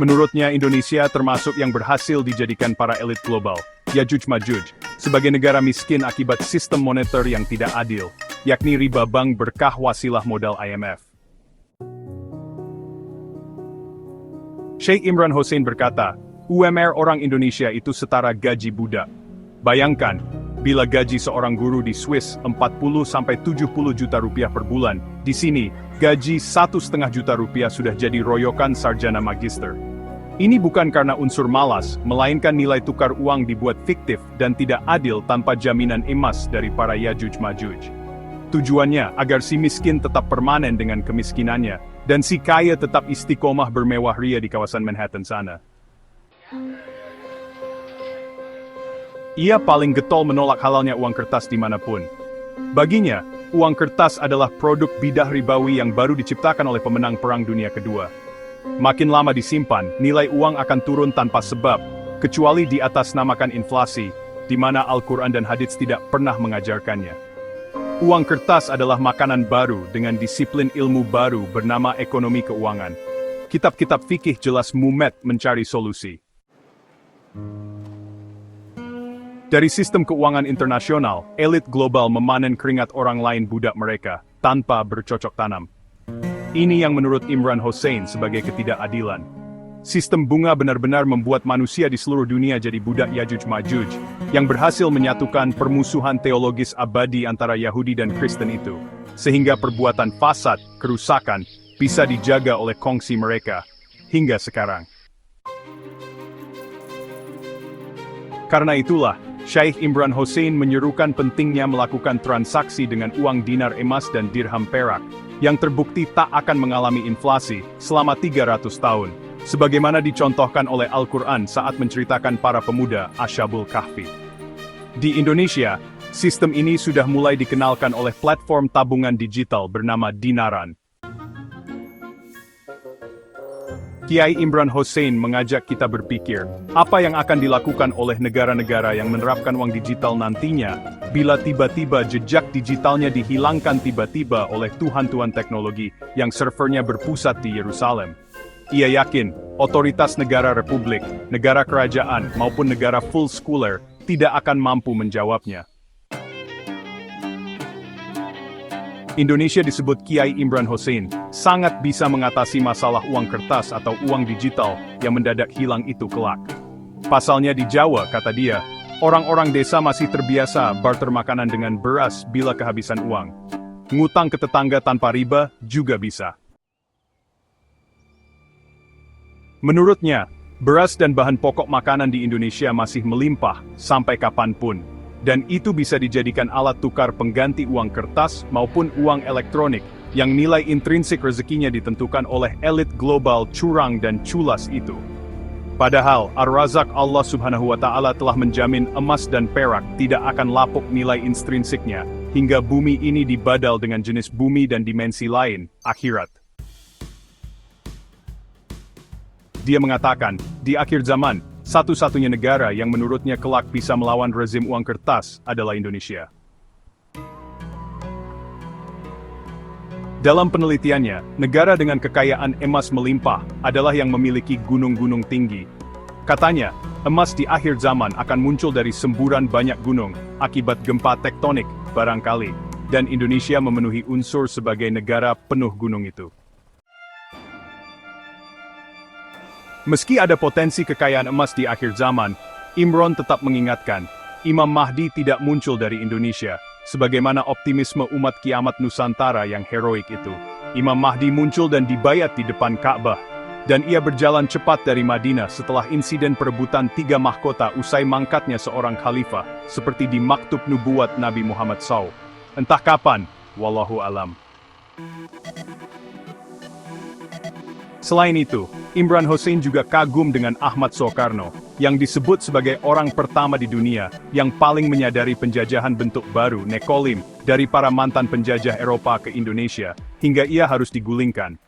Menurutnya Indonesia termasuk yang berhasil dijadikan para elit global, Yajuj Majuj, sebagai negara miskin akibat sistem moneter yang tidak adil, yakni riba bank berkah wasilah modal IMF. Sheikh Imran Hossein berkata, UMR orang Indonesia itu setara gaji budak. Bayangkan, bila gaji seorang guru di Swiss 40-70 juta rupiah per bulan, di sini, gaji 1,5 juta rupiah sudah jadi royokan sarjana magister. Ini bukan karena unsur malas, melainkan nilai tukar uang dibuat fiktif dan tidak adil tanpa jaminan emas dari para Yajuj Majuj. Tujuannya agar si miskin tetap permanen dengan kemiskinannya, dan si kaya tetap istiqomah bermewah ria di kawasan Manhattan sana. Ia paling getol menolak halalnya uang kertas dimanapun. Baginya, uang kertas adalah produk bidah ribawi yang baru diciptakan oleh pemenang Perang Dunia Kedua. Makin lama disimpan, nilai uang akan turun tanpa sebab, kecuali di atas namakan inflasi, di mana Al-Quran dan hadits tidak pernah mengajarkannya. Uang kertas adalah makanan baru dengan disiplin ilmu baru bernama ekonomi keuangan. Kitab-kitab fikih jelas mumet mencari solusi. Dari sistem keuangan internasional, elit global memanen keringat orang lain budak mereka, tanpa bercocok tanam. Ini yang menurut Imran Hossein sebagai ketidakadilan. Sistem bunga benar-benar membuat manusia di seluruh dunia jadi budak Yajuj Majuj, yang berhasil menyatukan permusuhan teologis abadi antara Yahudi dan Kristen itu, sehingga perbuatan fasad, kerusakan, bisa dijaga oleh kongsi mereka, hingga sekarang. Karena itulah, Syekh Imran Hossein menyerukan pentingnya melakukan transaksi dengan uang dinar emas dan dirham perak, yang terbukti tak akan mengalami inflasi selama 300 tahun, sebagaimana dicontohkan oleh Al-Quran saat menceritakan para pemuda Ashabul Kahfi. Di Indonesia, sistem ini sudah mulai dikenalkan oleh platform tabungan digital bernama Dinaran. Kiai Imran Hossein mengajak kita berpikir, apa yang akan dilakukan oleh negara-negara yang menerapkan uang digital nantinya, bila tiba-tiba jejak digitalnya dihilangkan tiba-tiba oleh tuhan-tuhan teknologi yang servernya berpusat di Yerusalem. Ia yakin, otoritas negara republik, negara kerajaan, maupun negara full schooler tidak akan mampu menjawabnya. Indonesia disebut Kiai Imran Hossein, sangat bisa mengatasi masalah uang kertas atau uang digital yang mendadak hilang itu kelak. Pasalnya di Jawa, kata dia, orang-orang desa masih terbiasa barter makanan dengan beras bila kehabisan uang. Ngutang ke tetangga tanpa riba juga bisa. Menurutnya, beras dan bahan pokok makanan di Indonesia masih melimpah sampai kapanpun. Dan itu bisa dijadikan alat tukar pengganti uang kertas maupun uang elektronik, yang nilai intrinsik rezekinya ditentukan oleh elit global curang dan culas itu. Padahal, Ar-Razak Allah Subhanahu wa Ta'ala telah menjamin emas dan perak tidak akan lapuk nilai intrinsiknya, hingga bumi ini dibadal dengan jenis bumi dan dimensi lain, akhirat. Dia mengatakan, di akhir zaman, satu-satunya negara yang menurutnya kelak bisa melawan rezim uang kertas adalah Indonesia. Dalam penelitiannya, negara dengan kekayaan emas melimpah adalah yang memiliki gunung-gunung tinggi. Katanya, emas di akhir zaman akan muncul dari semburan banyak gunung, akibat gempa tektonik, barangkali, dan Indonesia memenuhi unsur sebagai negara penuh gunung itu. Meski ada potensi kekayaan emas di akhir zaman, Imran tetap mengingatkan, Imam Mahdi tidak muncul dari Indonesia, sebagaimana optimisme umat kiamat Nusantara yang heroik itu. Imam Mahdi muncul dan dibayat di depan Ka'bah, dan ia berjalan cepat dari Madinah setelah insiden perebutan 3 mahkota usai mangkatnya seorang khalifah, seperti di maktub nubuat Nabi Muhammad SAW. Entah kapan, wallahu alam. Selain itu, Imran Hossein juga kagum dengan Ahmad Soekarno, yang disebut sebagai orang pertama di dunia yang paling menyadari penjajahan bentuk baru nekolim dari para mantan penjajah Eropa ke Indonesia, hingga ia harus digulingkan.